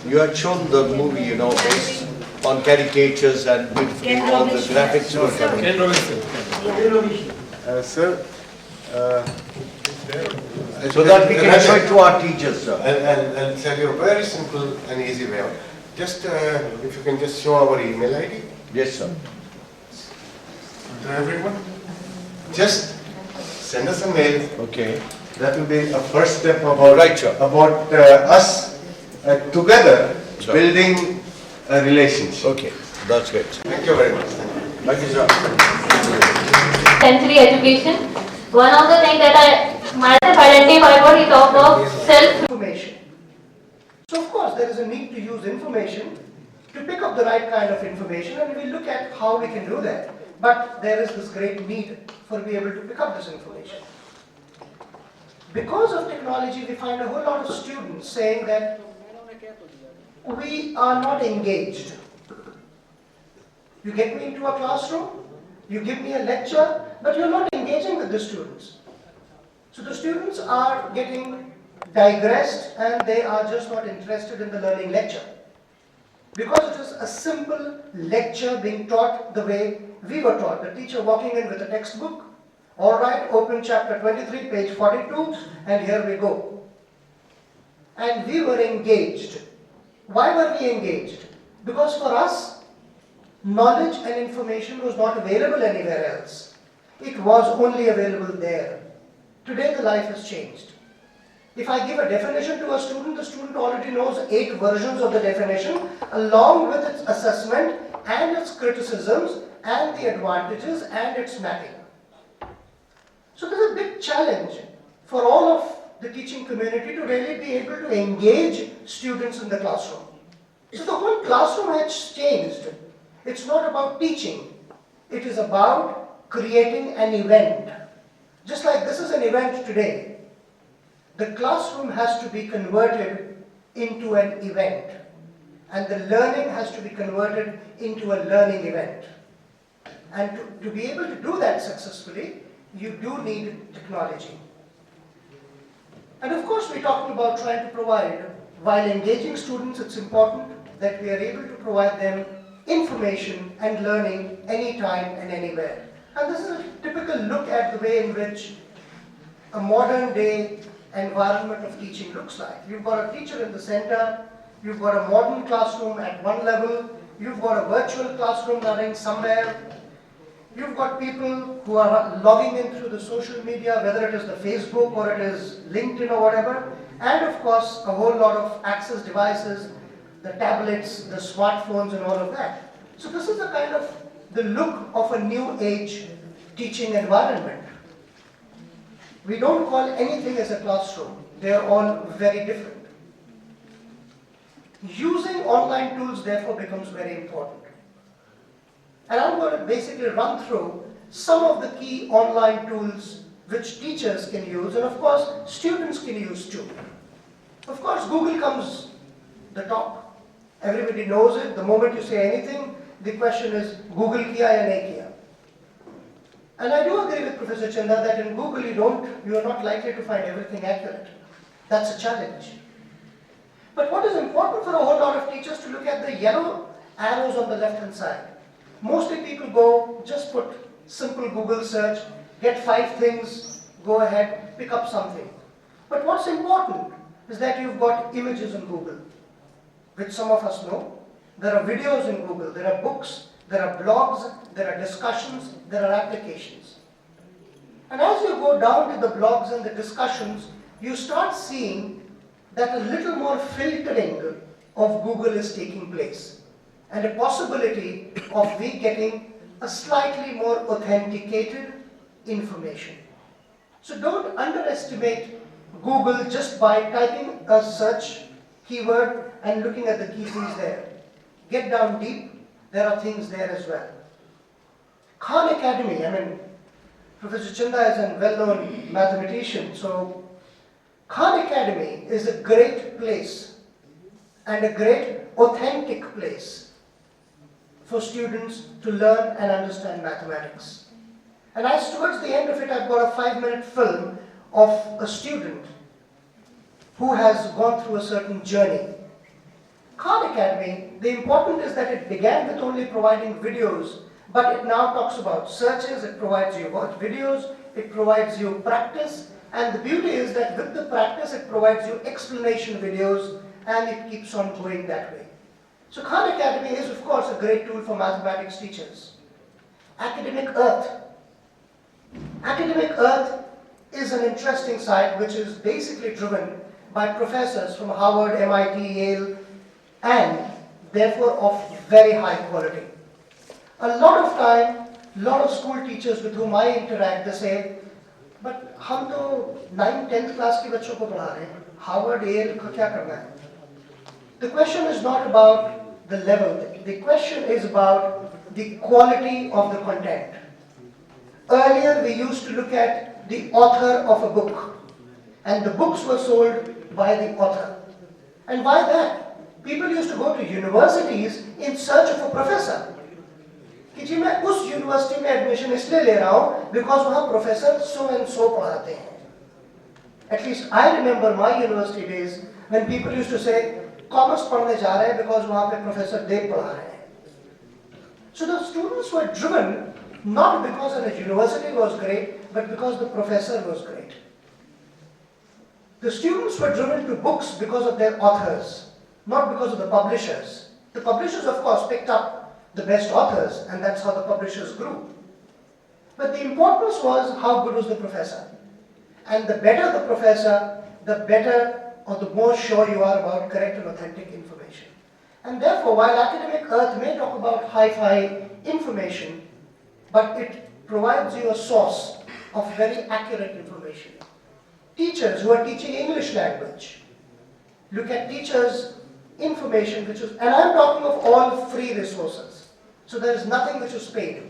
You had shown the movie, you know, based on caricatures and beautifully all the graphics were coming. Ken Robinson. Sir, So that we can show it to our teachers, sir. I'll tell you a very simple and easy way out. Just if you can just show our email ID Yes, sir. to everyone. Just send us a mail. Okay. That will be a first step about Right, sir. about us together Sure. building a relationship. Okay, that's great. Thank you very much. Thank you, sir. Sensory education. One of the things that I myself identified what he talked of information. So of course there is a need to use information to pick up the right kind of information, and we'll look at how we can do that. But there is this great need for being able to pick up this information. Because of technology, we find a whole lot of students saying that we are not engaged. You get me into a classroom, you give me a lecture, but you're not engaging with the students. So the students are getting digressed and they are just not interested in the learning lecture. Because it is a simple lecture being taught the way we were taught. The teacher walking in with a textbook. All right, open chapter 23, page 42, and here we go. And we were engaged. Why were we engaged? Because for us, knowledge and information was not available anywhere else. It was only available there. Today the life has changed. If I give a definition to a student, the student already knows 8 versions of the definition along with its assessment and its criticisms and the advantages and its mapping. So there's a big challenge for all of the teaching community to really be able to engage students in the classroom. So the whole classroom has changed. It's not about teaching. It is about creating an event. Just like this is an event today, the classroom has to be converted into an event, and the learning has to be converted into a learning event. And to be able to do that successfully, you do need technology. And of course, we're talking about trying to provide, while engaging students, it's important that we are able to provide them information and learning anytime and anywhere. And this is a typical look at the way in which a modern day environment of teaching looks like. You've got a teacher in the center, you've got a modern classroom at one level, you've got a virtual classroom running somewhere, you've got people who are logging in through the social media, whether it is the Facebook or it is LinkedIn or whatever, and of course a whole lot of access devices, the tablets, the smartphones and all of that. So this is the kind of the look of a new age teaching environment. We don't call anything as a classroom. They are all very different. Using online tools therefore becomes very important. And I'm going to basically run through some of the key online tools which teachers can use, and of course students can use too. Of course Google comes the top. Everybody knows it. The moment you say anything, the question is Google kiya ya nahi kiya. And I do agree with Professor Chanda that in Google you are not likely to find everything accurate. That's a challenge. But what is important for a whole lot of teachers to look at the yellow arrows on the left hand side. Mostly people go, just put simple Google search, get 5 things, go ahead, pick up something. But what's important is that you've got images in Google, which some of us know. There are videos in Google, there are books, there are blogs, there are discussions, there are applications. And as you go down to the blogs and the discussions, you start seeing that a little more filtering of Google is taking place, and a possibility of we getting a slightly more authenticated information. So don't underestimate Google just by typing a search keyword and looking at the key things there. Get down deep, there are things there as well. Khan Academy, Professor Chanda is a well-known mathematician, so Khan Academy is a great place and a great authentic place for students to learn and understand mathematics. And as towards the end of it, I've got a 5-minute film of a student who has gone through a certain journey. Academy, the important is that it began with only providing videos, but it now talks about searches, it provides you watch videos, it provides you practice, and the beauty is that with the practice it provides you explanation videos, and it keeps on going that way. So Khan Academy is of course a great tool for mathematics teachers. Academic Earth. Academic Earth is an interesting site which is basically driven by professors from Harvard, MIT, Yale, and therefore of very high quality. A lot of time, a lot of school teachers with whom I interact, they say, but हम तो 9th, 10th class के बच्चों को पढ़ा रहे हैं, Harvard, Yale का क्या करना है? The question is not about the level, the question is about the quality of the content. Earlier we used to look at the author of a book, and the books were sold by the author. And why that? People used to go to universities in search of a professor. कि जी मैं उस university में admission इसलिए ले रहा हूँ because वहाँ professor so and so पढ़ाते हैं. At least I remember my university days when people used to say commerce पढ़ने जा रहे हैं because वहाँ पे प्रोफेसर देव पढ़ा रहे हैं. So the students were driven not because the university was great, but because the professor was great. The students were driven to books because of their authors, not because of the publishers. The publishers, of course, picked up the best authors, and that's how the publishers grew. But the importance was how good was the professor. And the better the professor, the better or the more sure you are about correct and authentic information. And therefore, while Academic Earth may talk about hi-fi information, but it provides you a source of very accurate information. Teachers who are teaching English language, look at teachers' information which is, and I'm talking of all free resources. So there is nothing which is paid.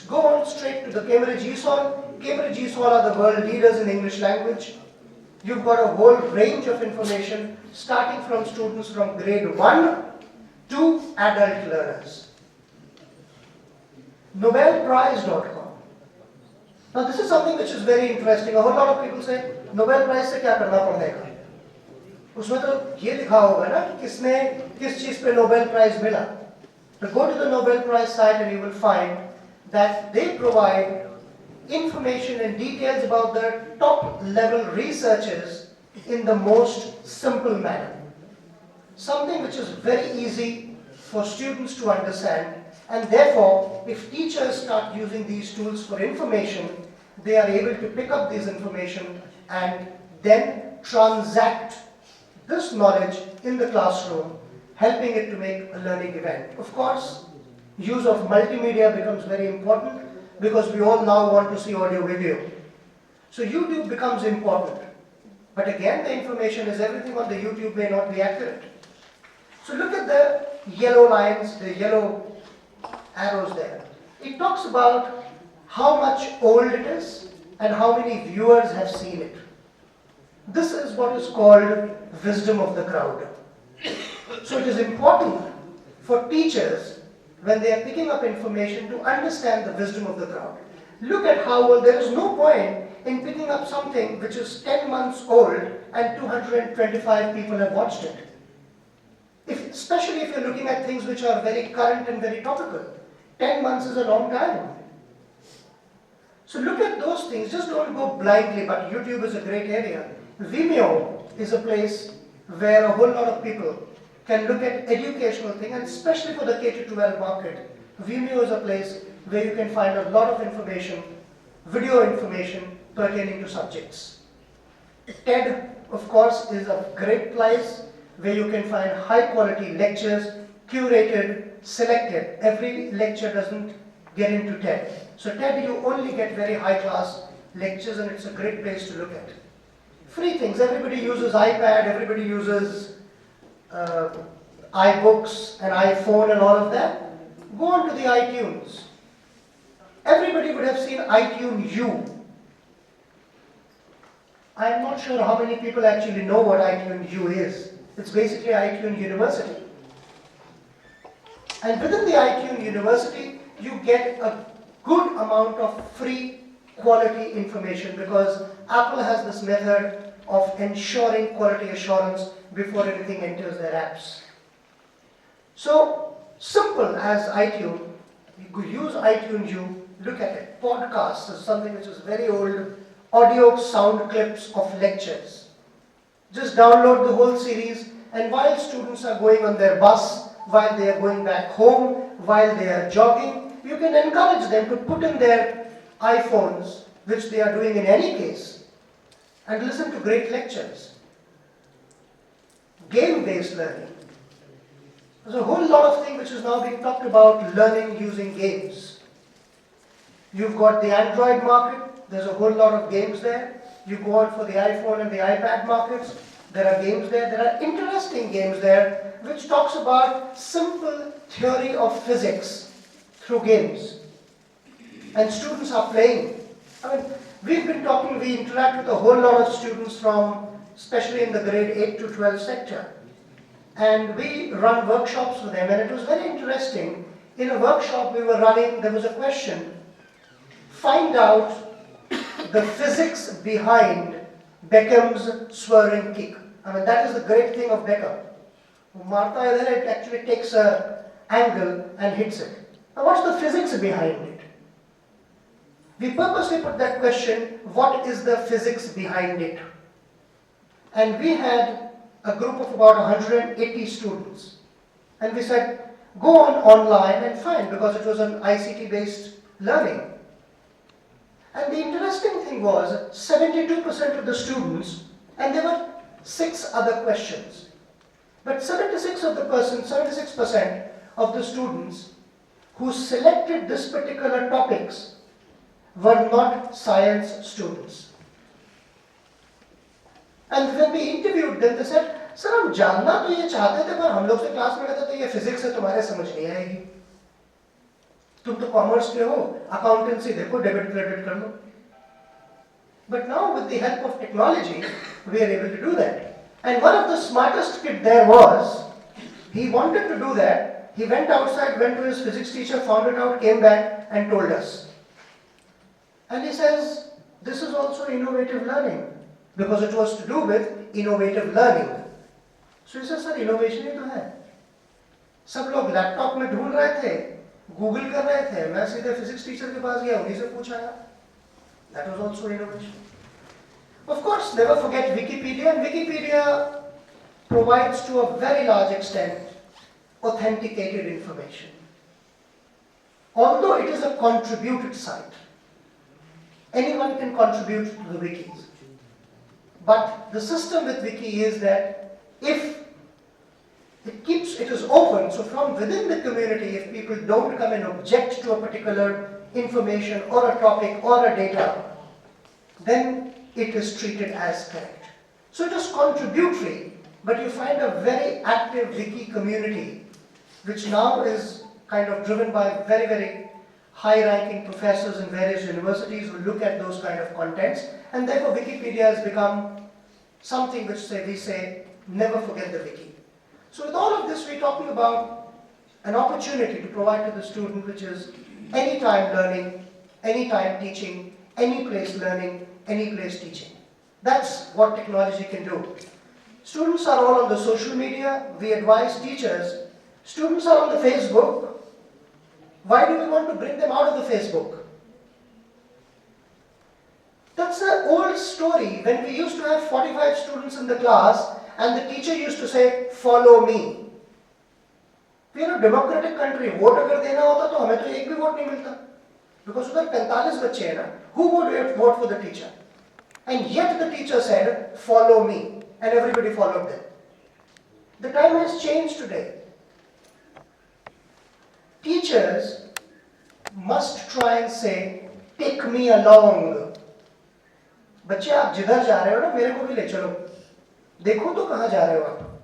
Go on straight to the Cambridge ESOL. Cambridge ESOL are the world leaders in English language. You've got a whole range of information starting from students from grade 1 to adult learners. Nobelprize.com. Now this is something which is very interesting. A whole lot of people say, Nobel Prize से क्या करना पड़ेगा? उसमें तो ये लिखा होगा ना कि किसने किस चीज पे Nobel Prize मिला. But go to the Nobel Prize site and you will find that they provide information and details about their top level researches in the most simple manner. Something which is very easy for students to understand, and therefore if teachers start using these tools for information, they are able to pick up this information and then transact this knowledge in the classroom, helping it to make a learning event. Of course, use of multimedia becomes very important because we all now want to see audio video. So YouTube becomes important. But again, the information is everything on the YouTube may not be accurate. So look at the yellow lines, the yellow arrows there. It talks about how much old it is and how many viewers have seen it. This is what is called wisdom of the crowd. So it is important for teachers when they are picking up information to understand the wisdom of the crowd. Look at how old. There is no point in picking up something which is 10 months old and 225 people have watched it. Especially if you're looking at things which are very current and very topical. 10 months is a long time. So look at those things. Just don't go blindly, but YouTube is a great area. Vimeo is a place where a whole lot of people can look at educational things, and especially for the K-12 market, Vimeo is a place where you can find a lot of information, video information pertaining to subjects. TED, of course, is a great place where you can find high quality lectures, curated, selected. Every lecture doesn't get into TED. So TED, you only get very high class lectures, and it's a great place to look at. Free things, everybody uses iPad, everybody uses iBooks and iPhone and all of that. Go on to the iTunes. Everybody would have seen iTunes U. I am not sure how many people actually know what iTunes U is. It's basically iTunes University. And within the iTunes University, you get a good amount of free quality information because Apple has this method of ensuring quality assurance before anything enters their apps. So simple as iTunes, you could use iTunes, you look at it. Podcasts is something which is very old, audio sound clips of lectures. Just download the whole series, and while students are going on their bus, while they are going back home, while they are jogging, you can encourage them to put in their iPhones, which they are doing in any case, and listen to great lectures. Game-based learning. There's a whole lot of things which is now being talked about, learning using games. You've got the Android market, there's a whole lot of games there. You go out for the iPhone and the iPad markets, there are games there. There are interesting games there which talks about simple theory of physics through games. And students are playing. I mean, we interact with a whole lot of students from, especially in the grade 8 to 12 sector. And we run workshops with them, and it was very interesting. In a workshop we were running, there was a question: find out the physics behind Beckham's swerving kick. I mean, that is the great thing of Beckham. Martha, it actually takes an angle and hits it. Now, what's the physics behind it? We purposely put that question, what is the physics behind it? And we had a group of about 180 students. And we said, go online and find, because it was an ICT-based learning. And the interesting thing was, 72% of the students, and there were 6 other questions, but 76% of the students who selected this particular topics were not science students. And when we interviewed them, they said, sir, हम जानना तो ये चाहते थे, पर हम लोग से क्लास में कहते थे ये फिजिक्स है, तुम्हारे समझ नहीं आएगी, तुम तो कॉमर्स के हो, अकाउंटेंसी देखो, डेबिट क्रेडिट कर लो. But now with the help of technology, we are able to do that. And one of the smartest kid there was, he wanted to do that. He went outside, went to his physics teacher, found it out, came back and told us. And he says, this is also innovative learning, because it was to do with innovative learning. So he says, sir, innovation ही तो है. सब लोग laptop में ढूंढ रहे थे, Google कर रहे थे, मैं सीधे फिजिक्स टीचर के पास गया, उन्हीं से पूछा. That was also innovation. Of course, never forget Wikipedia, and Wikipedia provides to a very large extent authenticated information. Although it is a contributed site, anyone can contribute to the wikis. But the system with wiki is that if it is open, so from within the community, if people don't come and object to a particular information or a topic or a data, then it is treated as correct. So it is contributory, but you find a very active wiki community, which now is kind of driven by very, very high-ranking professors in various universities who look at those kind of contents, and therefore Wikipedia has become something which we say, never forget the wiki. So with all of this, we're talking about an opportunity to provide to the student, which is anytime learning, anytime teaching, any place learning, any place teaching. That's what technology can do. Students are all on the social media. We advise teachers, students are on the Facebook. Why do we want to bring them out of the Facebook? That's an old story. When we used to have 45 students in the class and the teacher used to say, follow me. We are a democratic country. Vote अगर देना होता तो हमें तो एक भी vote नहीं मिलता. Because उधर 45 बच्चे हैं ना. Who would vote for the teacher? And yet the teacher said, follow me. And everybody followed them. The time has changed today. Teachers must try and say, take me along. बच्चे आप जिधर जा रहे हो ना, मेरे को भी ले चलो. देखो तो कहाँ जा रहे हो आप.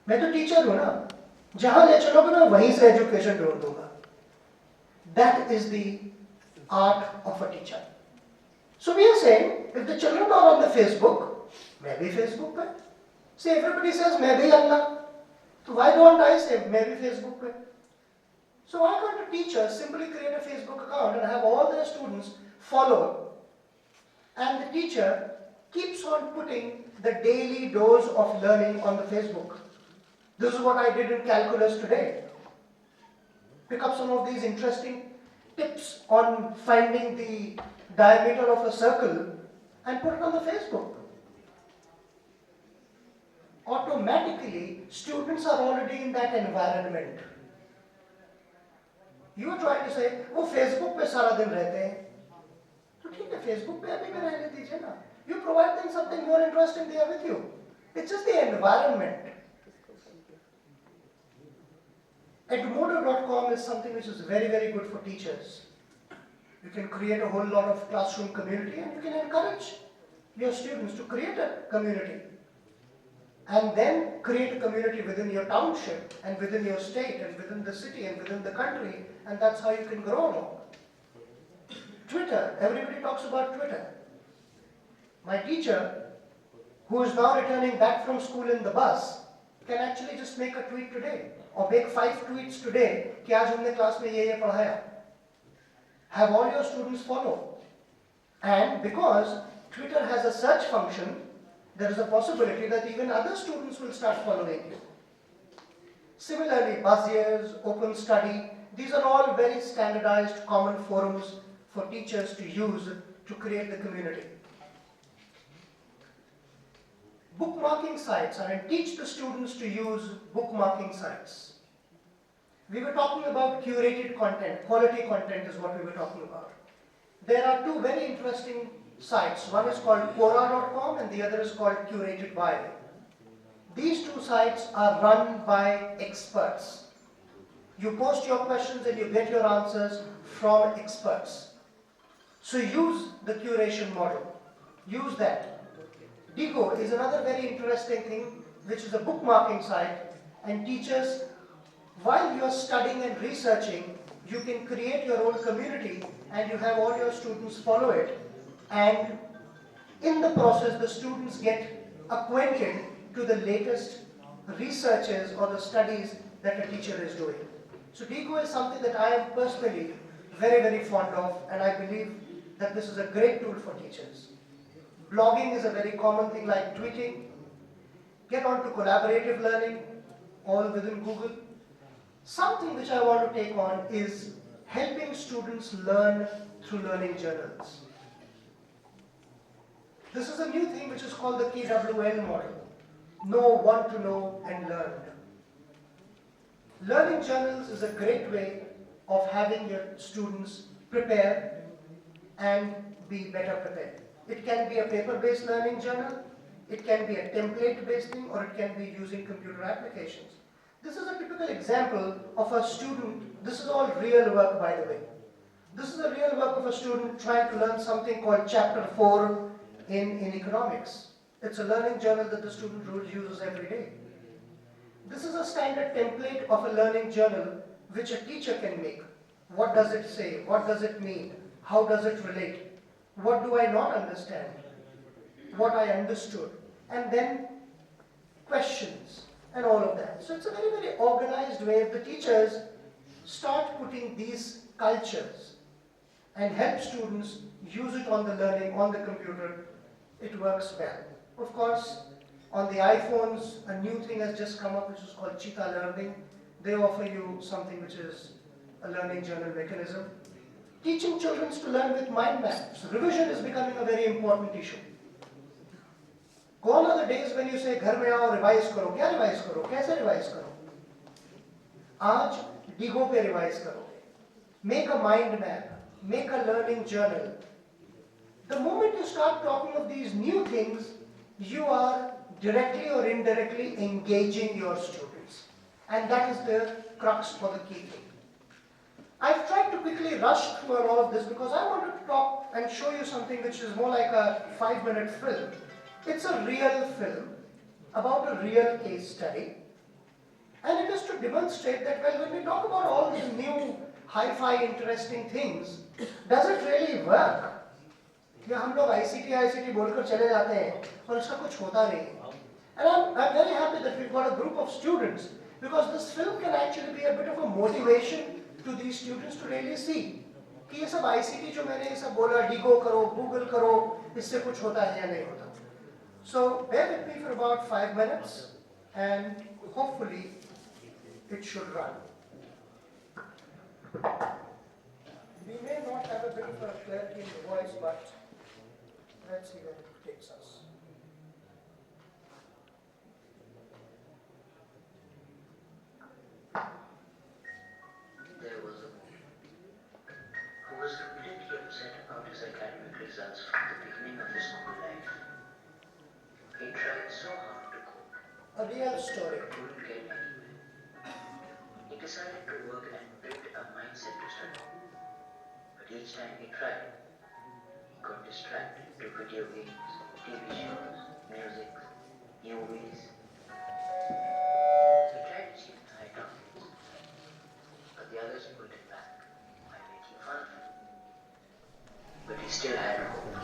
मैं तो टीचर हूँ ना. जहाँ ले चलोगे मैं वहीं से एजुकेशन ढूंढ दूंगा. That is the art of a teacher. So we are saying, if the children are on the Facebook, मैं भी Facebook पे. See, everybody says मैं भी अल्लाह. So why don't I say मैं भी Facebook पे? So why can't a teacher simply create a Facebook account and have all their students follow, and the teacher keeps on putting the daily dose of learning on the Facebook. This is what I did in calculus today. Pick up some of these interesting tips on finding the diameter of a circle and put it on the Facebook. Automatically, students are already in that environment. You are trying to say, वो Facebook पे सारा दिन रहते हैं, तो ठीक है, Facebook पे अभी भी रहने दीजिए ना. You provide them something more interesting there with you. It's just the environment. Edmodo.com is something which is very, very good for teachers. You can create a whole lot of classroom community and you can encourage your students to create a community. And then create a community within your township and within your state and within the city and within the country, and that's how you can grow along. Twitter, everybody talks about Twitter. My teacher, who is now returning back from school in the bus, can actually just make a tweet today or make 5 tweets today कि आज हमने class में ये पढ़ाया. Have all your students follow. And because Twitter has a search function, there is a possibility that even other students will start following you. Similarly, Buzzers, Open Study, these are all very standardized common forums for teachers to use to create the community. Bookmarking sites, and teach the students to use bookmarking sites. We were talking about curated content, quality content is what we were talking about. There are 2 very interesting sites. One is called Quora.com and the other is called Curated By. These 2 sites are run by experts. You post your questions and you get your answers from experts. So use the curation model. Use that. Digo is another very interesting thing, which is a bookmarking site, and teachers, while you are studying and researching, you can create your own community and you have all your students follow it, and in the process the students get acquainted to the latest researches or the studies that a teacher is doing. So Digo is something that I am personally very, very fond of, and I believe that this is a great tool for teachers. Blogging is a very common thing like tweeting. Get on to collaborative learning, all within Google. Something which I want to take on is helping students learn through learning journals. This is a new thing which is called the KWL model. Know, want to know, and learn. Learning journals is a great way of having your students prepare and be better prepared. It can be a paper-based learning journal, it can be a template-based thing, or it can be using computer applications. This is a typical example of a student. This is all real work, by the way. This is a real work of a student trying to learn something called Chapter 4 in economics. It's a learning journal that the student uses every day. This is a standard template of a learning journal which a teacher can make. What does it say? What does it mean? How does it relate? What do I not understand? What I understood? And then questions and all of that. So it's a very, very organized way. If the teachers start putting these cultures and help students use it on the learning, on the computer, it works well. Of course, on the iPhones, a new thing has just come up which is called Cheetah Learning. They offer you something which is a learning journal mechanism. Teaching children to learn with mind maps. Revision is becoming a very important issue. Gone are the days when you say, घर में आओ revise करो. क्या revise करो? कैसे revise करो? आज Digo पे revise करो. Make a mind map. Make a learning journal. The moment you start talking of these new things, you are directly or indirectly engaging your students. And that is the crux for the key thing. I've tried to quickly rush through all of this because I wanted to talk and show you something which is more like a 5-minute film. It's a real film about a real case study. And it is to demonstrate that, well, when we talk about all these new hi-fi interesting things, does it really work? या हम लोग ICT बोलकर चले जाते हैं और इसका कुछ होता नहीं है. And I'm very happy that we've got a group of students because this film can actually be a bit of a motivation to these students to really see कि ये सब ICT जो मैंने ये सब बोला, Digo करो, Google करो, इससे कुछ होता है या नहीं होता. So bear with me for about 5 minutes and hopefully it should run. We may not have a bit of a clarity in the voice, but let's see where it takes us. There was a boy who was completely upset about his academic results from the beginning of his school life. He tried so hard to cope, A real story. but couldn't get anywhere. He decided to work and build a mindset to study. But each time he tried, he got distracted to video games, TV shows, music, movies. He tried to achieve high targets, but the others pulled him back by making fun of him. But he still had hope.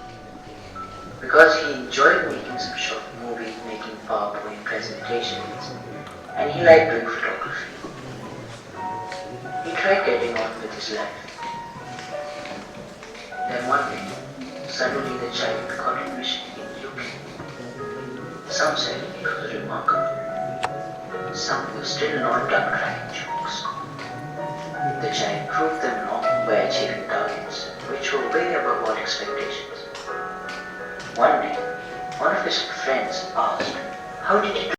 Because he enjoyed making some short movie, making PowerPoint presentations, and he liked doing photography. He tried getting on with his life. Then one day, suddenly the child got admission in UK. Some said it was remarkable. Some were still not done cracking jokes. The child proved them wrong by achieving targets which were way above all expectations. One day, one of his friends asked, "How did you do